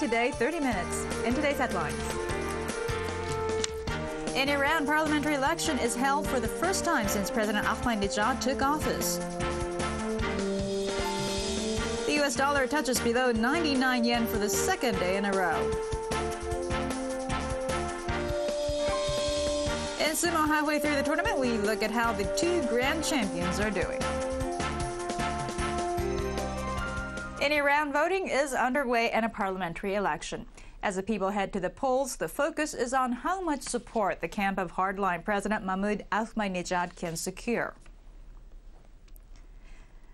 today, 30 minutes. In today's headlines. In Iran, parliamentary election is held for the first time since President Ahmadinejad took office. The US dollar touches below 99 yen for the second day in a row. In sumo, halfway through the tournament, we look at how the two grand champions are doing. In Iran, voting is underway in a parliamentary election. As the people head to the polls, the focus is on how much support the camp of hardline President Mahmoud Ahmadinejad can secure.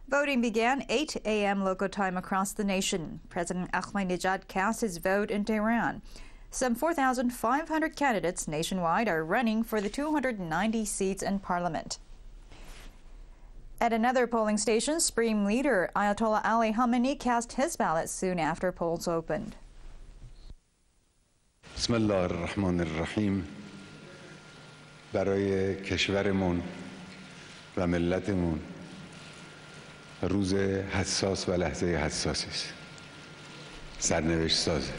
Voting began 8 a.m. local time across the nation. President Ahmadinejad cast his vote in Tehran. Some 4,500 candidates nationwide are running for the 290 seats in parliament. At another polling station, Supreme Leader Ayatollah Ali Khamenei cast his ballot soon after polls opened. Bismillahirrahmanirrahim. برای کشورمون و ملتمون روز حساس و لحظه حساسی است. سرنوشت سازه.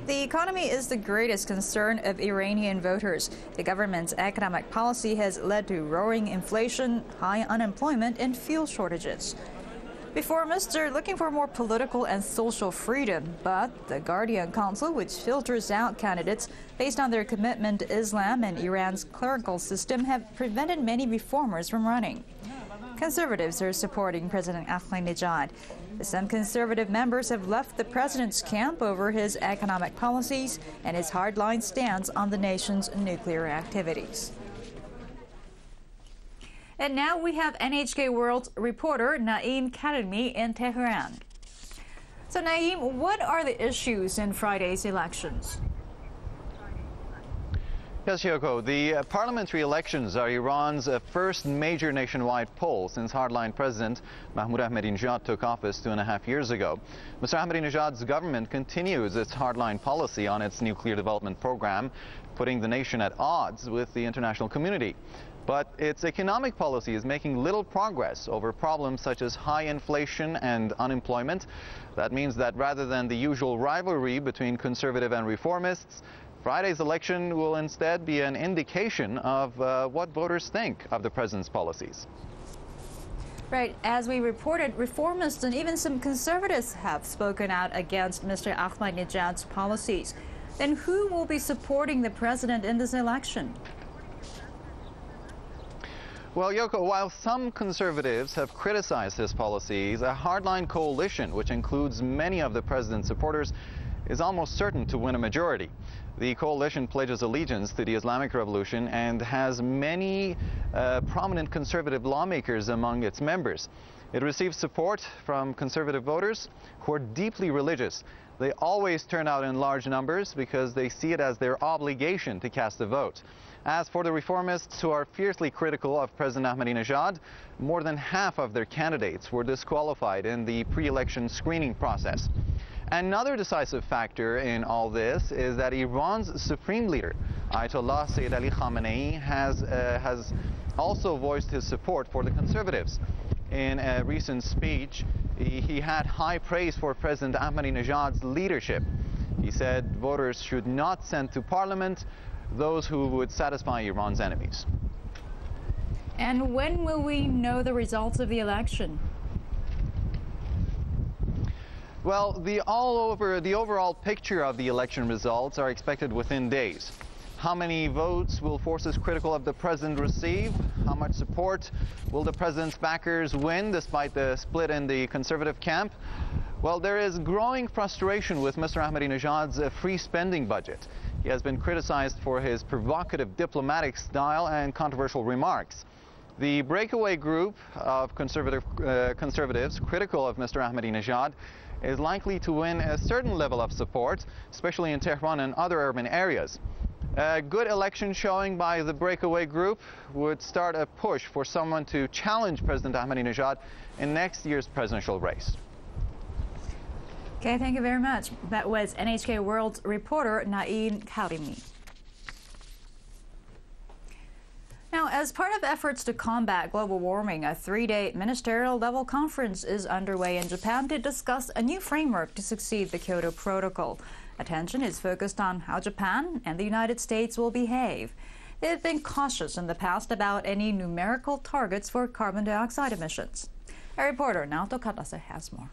The economy is the greatest concern of Iranian voters. The government's economic policy has led to roaring inflation, high unemployment, and fuel shortages. Reformists are looking for more political and social freedom, but the Guardian Council, which filters out candidates based on their commitment to Islam and Iran's clerical system, have prevented many reformers from running. Conservatives are supporting President Ahmadinejad. Some conservative members have left the president's camp over his economic policies and his hardline stance on the nation's nuclear activities. And now we have NHK World reporter Naeim Karimi in Tehran. So Naeim, what are the issues in Friday's elections? Yes, Yoko, the parliamentary elections are Iran's first major nationwide poll since hardline President Mahmoud Ahmadinejad took office 2.5 years ago. Mr. Ahmadinejad's government continues its hardline policy on its nuclear development program, putting the nation at odds with the international community. But its economic policy is making little progress over problems such as high inflation and unemployment. That means that rather than the usual rivalry between conservative and reformists, Friday's election will instead be an indication of what voters think of the president's policies. Right. As we reported, reformists and even some conservatives have spoken out against Mr. Ahmadinejad's policies. Then who will be supporting the president in this election? Well, Yoko, while some conservatives have criticized his policies, a hardline coalition, which includes many of the president's supporters, is almost certain to win a majority. The coalition pledges allegiance to the Islamic Revolution and has many prominent conservative lawmakers among its members. It receives support from conservative voters who are deeply religious. They always turn out in large numbers because they see it as their obligation to cast a vote. As for the reformists who are fiercely critical of President Ahmadinejad, more than half of their candidates were disqualified in the pre-election screening process. Another decisive factor in all this is that Iran's supreme leader, Ayatollah Ali Khamenei, has also voiced his support for the conservatives. In a recent speech, he had high praise for President Ahmadinejad's leadership. He said voters should not send to parliament those who would satisfy Iran's enemies. And when will we know the results of the election? Well, the overall picture of the election results are expected within days. How many votes will forces critical of the president receive? How much support will the president's backers win despite the split in the conservative camp? Well, there is growing frustration with Mr. Ahmadinejad's free spending budget. He has been criticized for his provocative diplomatic style and controversial remarks. The breakaway group of conservatives critical of Mr. Ahmadinejad is likely to win a certain level of support, especially in Tehran and other urban areas. A good election showing by the breakaway group would start a push for someone to challenge President Ahmadinejad in next year's presidential race. Okay, thank you very much. That was NHK World reporter Naeim Karimi. Now, as As part of efforts to combat global warming, a 3-day ministerial-level conference is underway in Japan to discuss a new framework to succeed the Kyoto Protocol. Attention is focused on how Japan and the United States will behave. They have been cautious in the past about any numerical targets for carbon dioxide emissions. Our reporter Naoto Katase has more.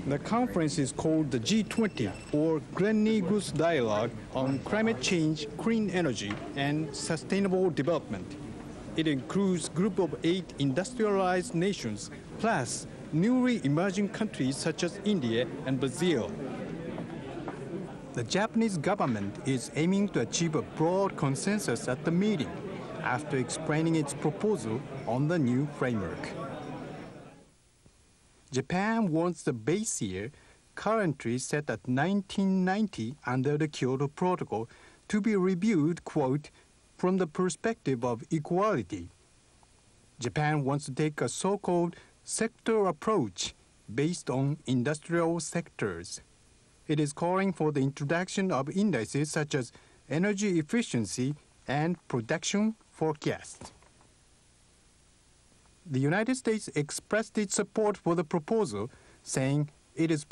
The conference is called the G20, or Gleneagles Dialogue on Climate Change, Clean Energy, and Sustainable Development. It includes a group of 8 industrialized nations, plus newly emerging countries such as India and Brazil. The Japanese government is aiming to achieve a broad consensus at the meeting after explaining its proposal on the new framework. Japan wants the base year, currently set at 1990 under the Kyoto Protocol, to be reviewed, quote, from the perspective of equality. Japan wants to take a so-called sector approach based on industrial sectors. It is calling for the introduction of indices such as energy efficiency and production forecast. The United States expressed its support for the proposal, saying it is